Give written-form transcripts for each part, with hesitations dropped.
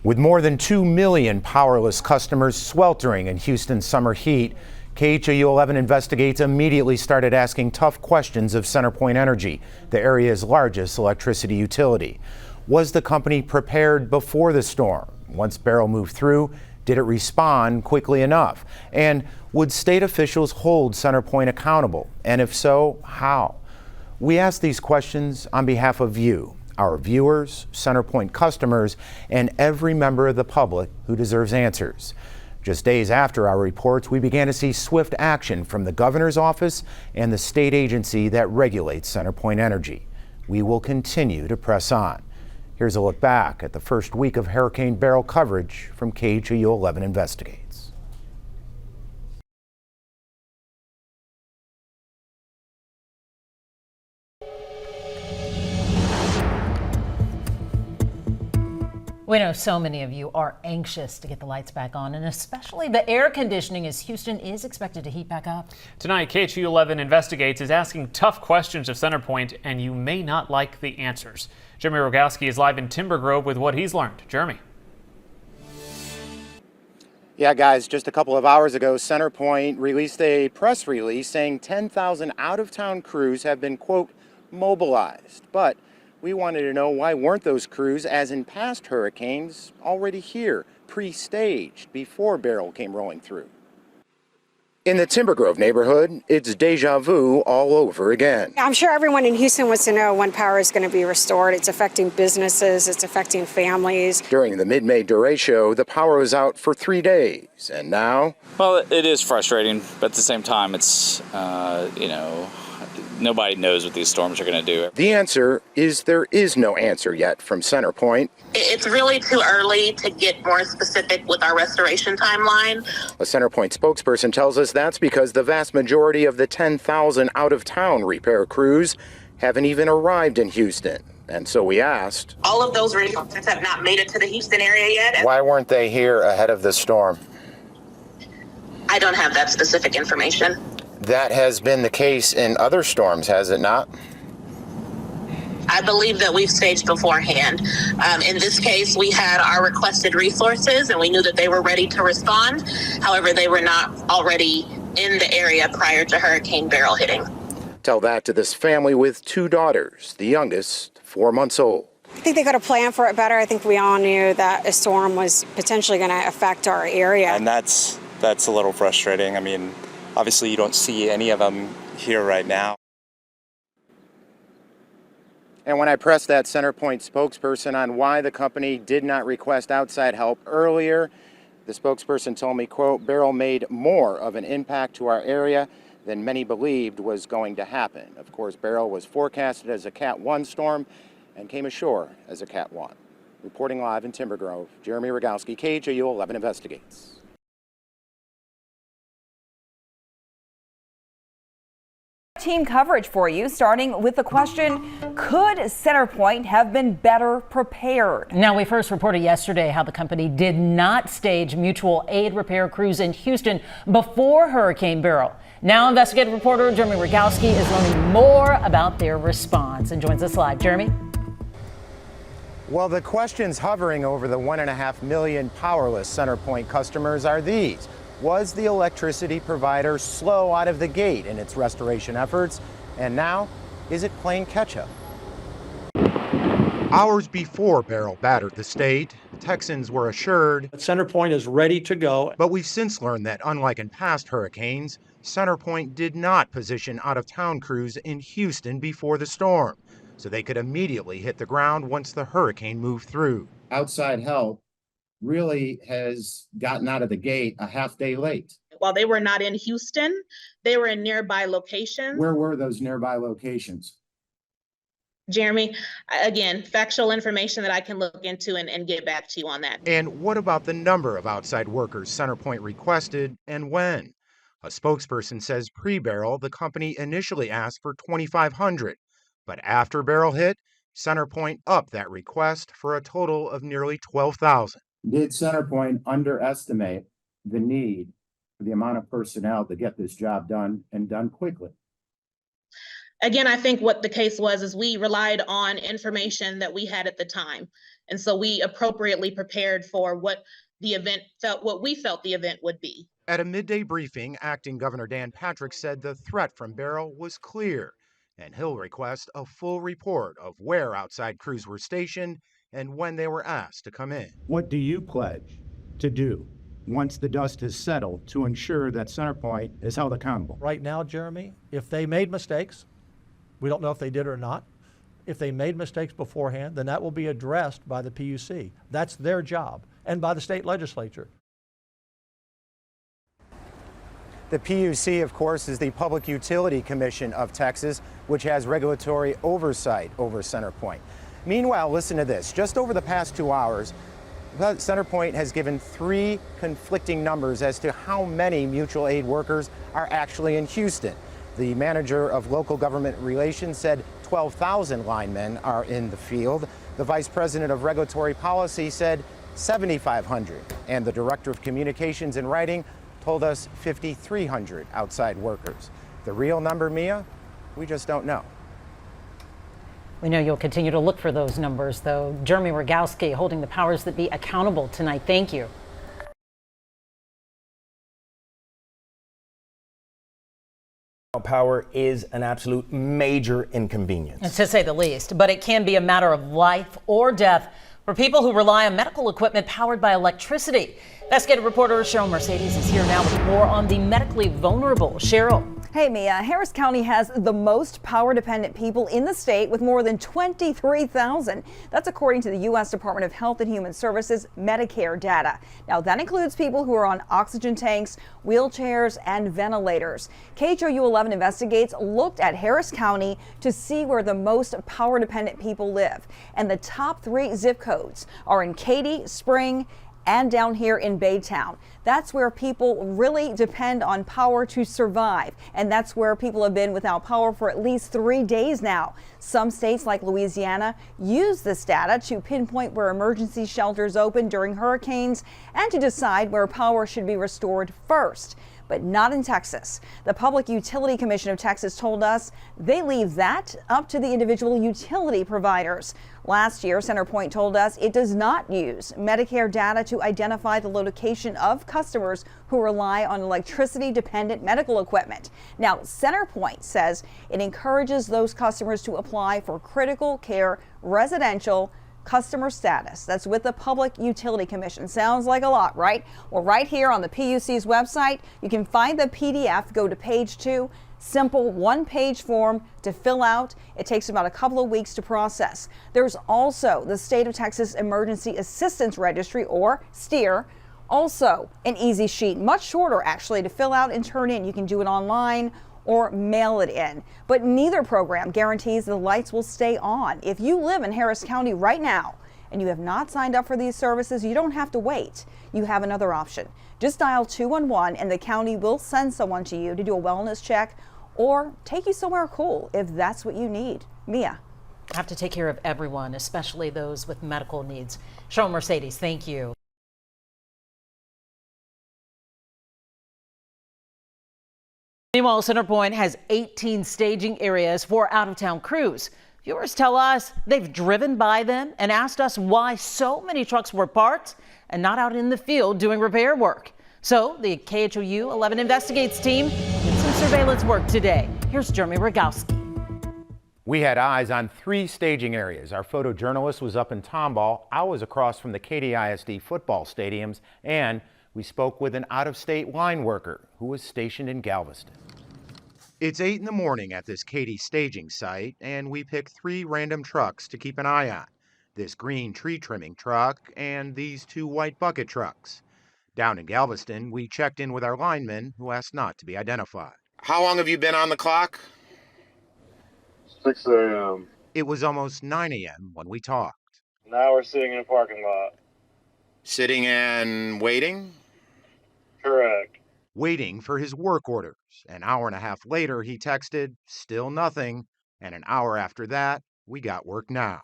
With more than 2 million powerless customers sweltering in Houston's summer heat, KHOU 11 Investigates immediately started asking tough questions of CenterPoint Energy, the area's largest electricity utility. Was the company prepared before the storm? Once Beryl moved through, did it respond quickly enough? And would state officials hold CenterPoint accountable? And if so, how? We asked these questions on behalf of you, our viewers, CenterPoint customers, and every member of the public who deserves answers. Just days after our reports, we began to see swift action from the governor's office and the state agency that regulates CenterPoint Energy. We will continue to press on. Here's a look back at the first week of Hurricane Beryl coverage from KHOU 11 Investigates. We know so many of you are anxious to get the lights back on, and especially the air conditioning, as Houston is expected to heat back up. Tonight, KHOU 11 Investigates is asking tough questions of CenterPoint, and you may not like the answers. Jeremy Rogalski is live in Timber Grove with what he's learned. Jeremy. Yeah, guys, just a couple of hours ago, CenterPoint released a press release saying 10,000 out-of-town crews have been, quote, mobilized. But we wanted to know, why weren't those crews, as in past hurricanes, already here, pre-staged, before Beryl came rolling through? In the Timber Grove neighborhood, it's deja vu all over again. I'm sure everyone in Houston wants to know when power is going to be restored. It's affecting businesses, it's affecting families. During the mid-May derecho, the power was out for 3 days, and now? Well, it is frustrating, but at the same time, it's, nobody knows what these storms are going to do. The answer is there is no answer yet from CenterPoint. It's really too early to get more specific with our restoration timeline. A CenterPoint spokesperson tells us that's because the vast majority of the 10,000 out-of-town repair crews haven't even arrived in Houston. And so we asked, all of those reinforcements have not made it to the Houston area yet. Why weren't they here ahead of the storm? I don't have that specific information. That has been the case in other storms, has it not? I believe that we've staged beforehand. In this case, we had our requested resources and we knew that they were ready to respond. However, they were not already in the area prior to Hurricane Beryl hitting. Tell that to this family with 2 daughters, the youngest 4 months old. I think they could have planned for it better. I think we all knew that a storm was potentially going to affect our area. And that's a little frustrating. I mean, obviously you don't see any of them here right now. And when I pressed that CenterPoint spokesperson on why the company did not request outside help earlier, the spokesperson told me, quote, Beryl made more of an impact to our area than many believed was going to happen. Of course, Beryl was forecasted as a Cat 1 storm and came ashore as a Cat 1. Reporting live in Timber Grove, Jeremy Rogalski, KHOU 11 Investigates. Team coverage for you, starting with the question, could CenterPoint have been better prepared? Now, we first reported yesterday how the company did not stage mutual aid repair crews in Houston before Hurricane Beryl. Now, investigative reporter Jeremy Rogalski is learning more about their response and joins us live. Jeremy? Well, the questions hovering over the 1.5 million powerless CenterPoint customers are these. Was the electricity provider slow out of the gate in its restoration efforts? And now, is it playing catch-up? Hours before Beryl battered the state, Texans were assured CenterPoint is ready to go. But we've since learned that, unlike in past hurricanes, CenterPoint did not position out-of-town crews in Houston before the storm, so they could immediately hit the ground once the hurricane moved through. Outside help really has gotten out of the gate a half day late. While they were not in Houston, they were in nearby locations. Where were those nearby locations? Jeremy, again, factual information that I can look into and get back to you on that. And what about the number of outside workers CenterPoint requested and when? A spokesperson says pre-Beryl, the company initially asked for 2,500, but after Beryl hit, CenterPoint upped that request for a total of nearly 12,000. Did CenterPoint underestimate the need for the amount of personnel to get this job done and done quickly? Again, I think what the case was is we relied on information that we had at the time. And so we appropriately prepared for what we felt the event would be. At a midday briefing, Acting Governor Dan Patrick said the threat from Beryl was clear, and he'll request a full report of where outside crews were stationed and when they were asked to come in. What do you pledge to do once the dust has settled to ensure that CenterPoint is held accountable? Right now, Jeremy, if they made mistakes, we don't know if they did or not. If they made mistakes beforehand, then that will be addressed by the PUC. That's their job, and by the state legislature. The PUC, of course, is the Public Utility Commission of Texas, which has regulatory oversight over CenterPoint. Meanwhile, listen to this. Just over the past 2 hours, CenterPoint has given 3 conflicting numbers as to how many mutual aid workers are actually in Houston. The manager of local government relations said 12,000 linemen are in the field. The vice president of regulatory policy said 7,500. And the director of communications and writing told us 5,300 outside workers. The real number, Mia, we just don't know. We know you'll continue to look for those numbers, though. Jeremy Rogalski holding the powers that be accountable tonight. Thank you. Power is an absolute major inconvenience, To say the least, but it can be a matter of life or death for people who rely on medical equipment powered by electricity. Investigative reporter Cheryl Mercedes is here now with more on the medically vulnerable. Cheryl. Hey, Mia. Harris County has the most power-dependent people in the state with more than 23,000. That's according to the U.S. Department of Health and Human Services Medicare data. Now, that includes people who are on oxygen tanks, wheelchairs, and ventilators. KHOU 11 Investigates looked at Harris County to see where the most power-dependent people live. And the top 3 zip codes are in Katy, Spring, and down here in Baytown. That's where people really depend on power to survive. And that's where people have been without power for at least 3 days now. Some states like Louisiana use this data to pinpoint where emergency shelters open during hurricanes and to decide where power should be restored first. But not in Texas. The Public Utility Commission of Texas told us they leave that up to the individual utility providers. Last year, CenterPoint told us it does not use Medicare data to identify the location of customers who rely on electricity-dependent medical equipment. Now, CenterPoint says it encourages those customers to apply for critical care residential customer status. That's with the Public Utility Commission. Sounds like a lot, right? Well, right here on the PUC's website, you can find the PDF. Go to page 2. Simple one-page form to fill out. It takes about a couple of weeks to process. There's also the State of Texas Emergency Assistance Registry, or STEER. Also an easy sheet, much shorter actually, to fill out and turn in. You can do it online or mail it in. But neither program guarantees the lights will stay on. If you live in Harris County right now and you have not signed up for these services, you don't have to wait. You have another option. Just dial 211 and the county will send someone to you to do a wellness check or take you somewhere cool if that's what you need. Mia. Have to take care of everyone, especially those with medical needs. Cheryl Mercedes, thank you. Meanwhile, CenterPoint has 18 staging areas for out-of-town crews. Viewers tell us they've driven by them and asked us why so many trucks were parked and not out in the field doing repair work. So the KHOU 11 Investigates team did some surveillance work today. Here's Jeremy Rogalski. We had eyes on 3 staging areas. Our photojournalist was up in Tomball. I was across from the Katy ISD football stadiums, and we spoke with an out-of-state line worker who was stationed in Galveston. It's 8 in the morning at this Katy staging site, and we picked 3 random trucks to keep an eye on. This green tree trimming truck and these 2 white bucket trucks. Down in Galveston, we checked in with our linemen who asked not to be identified. How long have you been on the clock? 6 a.m. It was almost 9 a.m. when we talked. Now we're sitting in a parking lot. Sitting and waiting? Correct. Waiting for his work orders. An hour and a half later, he texted, still nothing. And an hour after that, we got work now.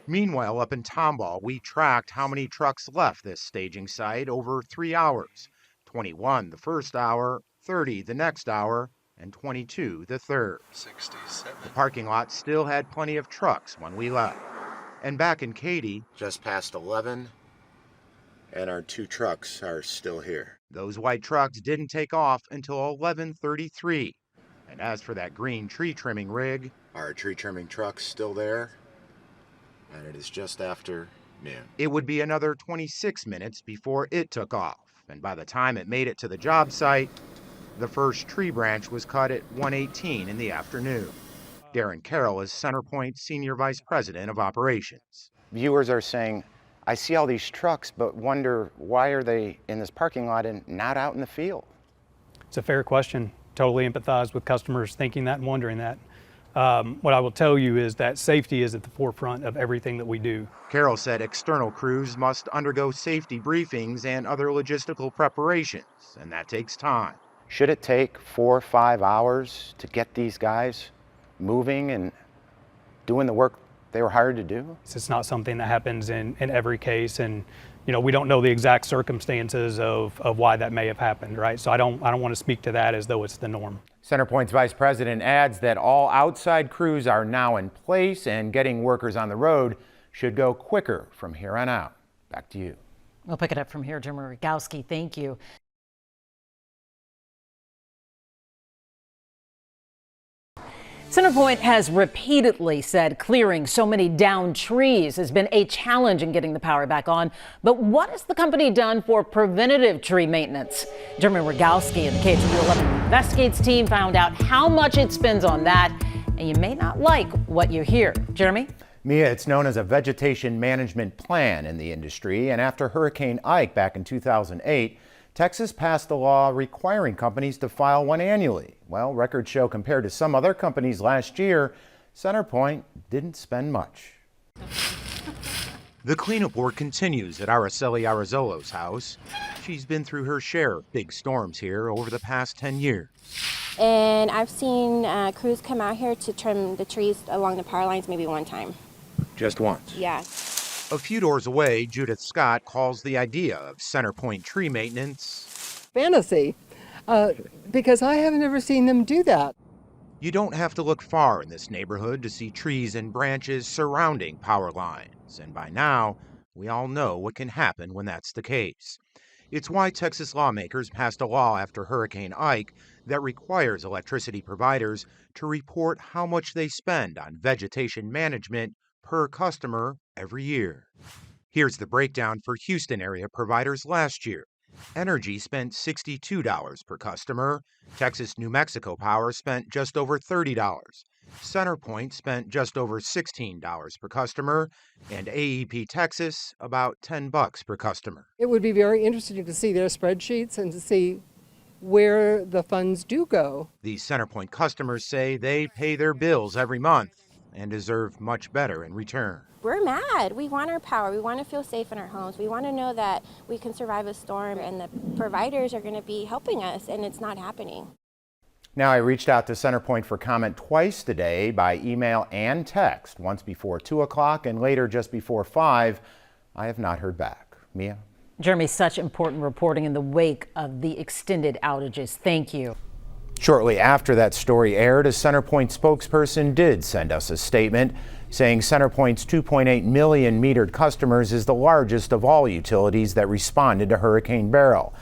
Meanwhile, up in Tomball, we tracked how many trucks left this staging site over 3 hours. 21 the first hour, 30 the next hour, and 22 the third. 67. The parking lot still had plenty of trucks when we left. And back in Katy, just past 11, and our 2 trucks are still here. Those white trucks didn't take off until 11:33. And as for that green tree trimming rig, our tree trimming truck's still there, and it is just after noon. It would be another 26 minutes before it took off, and by the time it made it to the job site, the first tree branch was cut at 1:18 in the afternoon. Darren Carroll is CenterPoint Senior Vice President of Operations. Viewers are saying, I see all these trucks, but wonder why are they in this parking lot and not out in the field? It's a fair question. Totally empathize with customers thinking that and wondering that. What I will tell you is that safety is at the forefront of everything that we do. Carroll said external crews must undergo safety briefings and other logistical preparations, and that takes time. Should it take 4 or 5 hours to get these guys moving and doing the work they were hired to do? It's not something that happens in every case, and we don't know the exact circumstances of why that may have happened, right? So I don't want to speak to that as though it's the norm. CenterPoint's vice president adds that all outside crews are now in place and getting workers on the road should go quicker from here on out. Back to you. We'll pick it up from here. Jim Rogalski, thank you. CenterPoint has repeatedly said clearing so many downed trees has been a challenge in getting the power back on. But what has the company done for preventative tree maintenance? Jeremy Rogalski and the KHOU 11 Investigates team found out how much it spends on that, and you may not like what you hear. Jeremy? Mia, it's known as a vegetation management plan in the industry, and after Hurricane Ike back in 2008, Texas passed a law requiring companies to file one annually. Well, records show compared to some other companies last year, CenterPoint didn't spend much. The cleanup work continues at Araceli Arizolo's house. She's been through her share of big storms here over the past 10 years. And I've seen crews come out here to trim the trees along the power lines maybe one time. Just once? Yeah. A few doors away, Judith Scott calls the idea of CenterPoint tree maintenance fantasy, because I have never seen them do that. You don't have to look far in this neighborhood to see trees and branches surrounding power lines, and by now, we all know what can happen when that's the case. It's why Texas lawmakers passed a law after Hurricane Ike that requires electricity providers to report how much they spend on vegetation management per customer every year. Here's the breakdown for Houston area providers last year. Energy spent $62 per customer. Texas New Mexico Power spent just over $30. CenterPoint spent just over $16 per customer, and AEP Texas about $10 per customer. It would be very interesting to see their spreadsheets and to see where the funds do go. These CenterPoint customers say they pay their bills every month and deserve much better in return. We're mad. We want our power. We want to feel safe in our homes. We want to know that we can survive a storm and the providers are going to be helping us, and it's not happening. Now, I reached out to CenterPoint for comment twice today by email and text, once before 2 o'clock and later just before 5. I have not heard back. Mia? Jeremy, such important reporting in the wake of the extended outages. Thank you. Shortly after that story aired, a CenterPoint spokesperson did send us a statement saying CenterPoint's 2.8 million metered customers is the largest of all utilities that responded to Hurricane Beryl.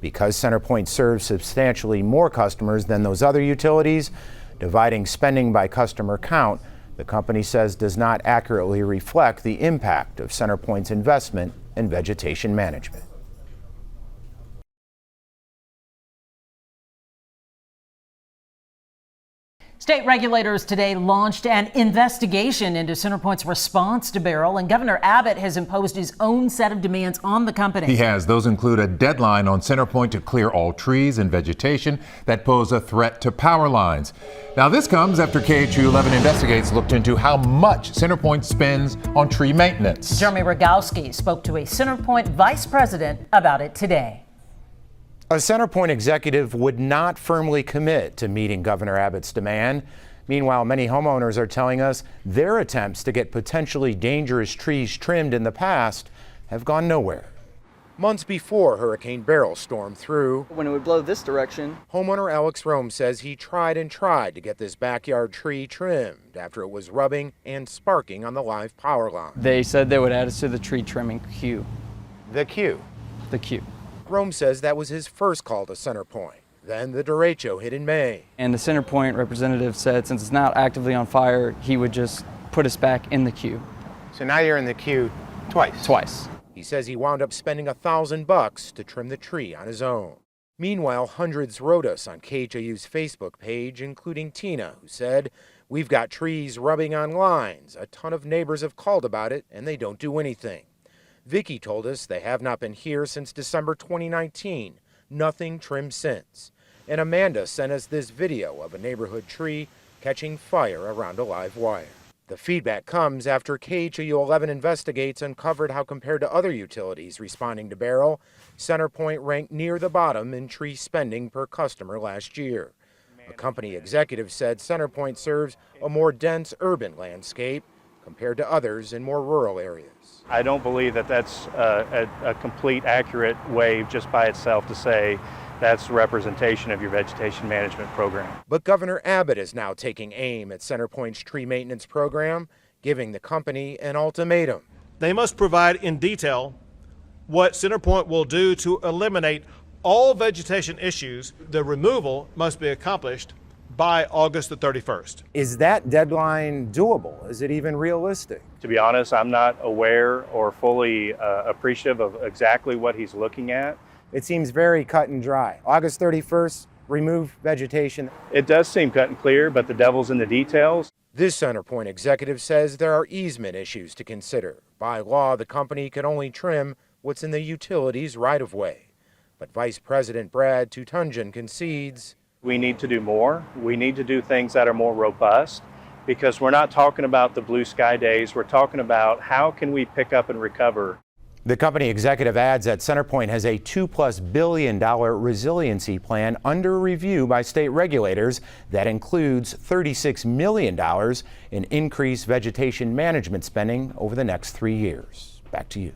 Because CenterPoint serves substantially more customers than those other utilities, dividing spending by customer count, the company says does not accurately reflect the impact of CenterPoint's investment in vegetation management. State regulators today launched an investigation into CenterPoint's response to Beryl, and Governor Abbott has imposed his own set of demands on the company. He has. Those include a deadline on CenterPoint to clear all trees and vegetation that pose a threat to power lines. Now, this comes after KHOU 11 Investigates looked into how much CenterPoint spends on tree maintenance. Jeremy Rogalski spoke to a CenterPoint vice president about it today. A CenterPoint executive would not firmly commit to meeting Governor Abbott's demand. Meanwhile, many homeowners are telling us their attempts to get potentially dangerous trees trimmed in the past have gone nowhere. months before Hurricane Beryl stormed through. When it would blow this direction. Homeowner Alex Rome says he tried and tried to get this backyard tree trimmed after it was rubbing and sparking on the live power line. They said they would add us to the tree trimming queue. The queue? The queue. Rome says that was his first call to CenterPoint. Then the derecho hit in May. And the CenterPoint representative said since it's not actively on fire, he would just put us back in the queue. So now you're in the queue twice? Twice. He says he wound up spending $1,000 to trim the tree on his own. Meanwhile, hundreds wrote us on KHOU's Facebook page, including Tina, who said, "We've got trees rubbing on lines. A ton of neighbors have called about it, and they don't do anything." Vicky told us they have not been here since December 2019. Nothing trimmed since. And Amanda sent us this video of a neighborhood tree catching fire around a live wire. The feedback comes after KHOU 11 Investigates uncovered how, compared to other utilities responding to Beryl, CenterPoint ranked near the bottom in tree spending per customer last year. A company executive said CenterPoint serves a more dense urban landscape compared to others in more rural areas. I don't believe that that's a complete accurate way just by itself to say that's representation of your vegetation management program. But Governor Abbott is now taking aim at CenterPoint's tree maintenance program, giving the company an ultimatum. They must provide in detail what CenterPoint will do to eliminate all vegetation issues. The removal must be accomplished by August the 31st. Is that deadline doable? Is it even realistic? To be honest, I'm not aware or fully appreciative of exactly what he's looking at. It seems very cut and dry. August 31st, remove vegetation. It does seem cut and clear, but the devil's in the details. This CenterPoint executive says there are easement issues to consider. By law, the company can only trim what's in the utilities right-of-way. But Vice President Brad Tutunjan concedes we need to do more. We need to do things that are more robust, because we're not talking about the blue sky days. We're talking about how can we pick up and recover. The company executive adds that CenterPoint has a $2+ billion resiliency plan under review by state regulators that includes $36 million in increased vegetation management spending over the next 3 years. Back to you.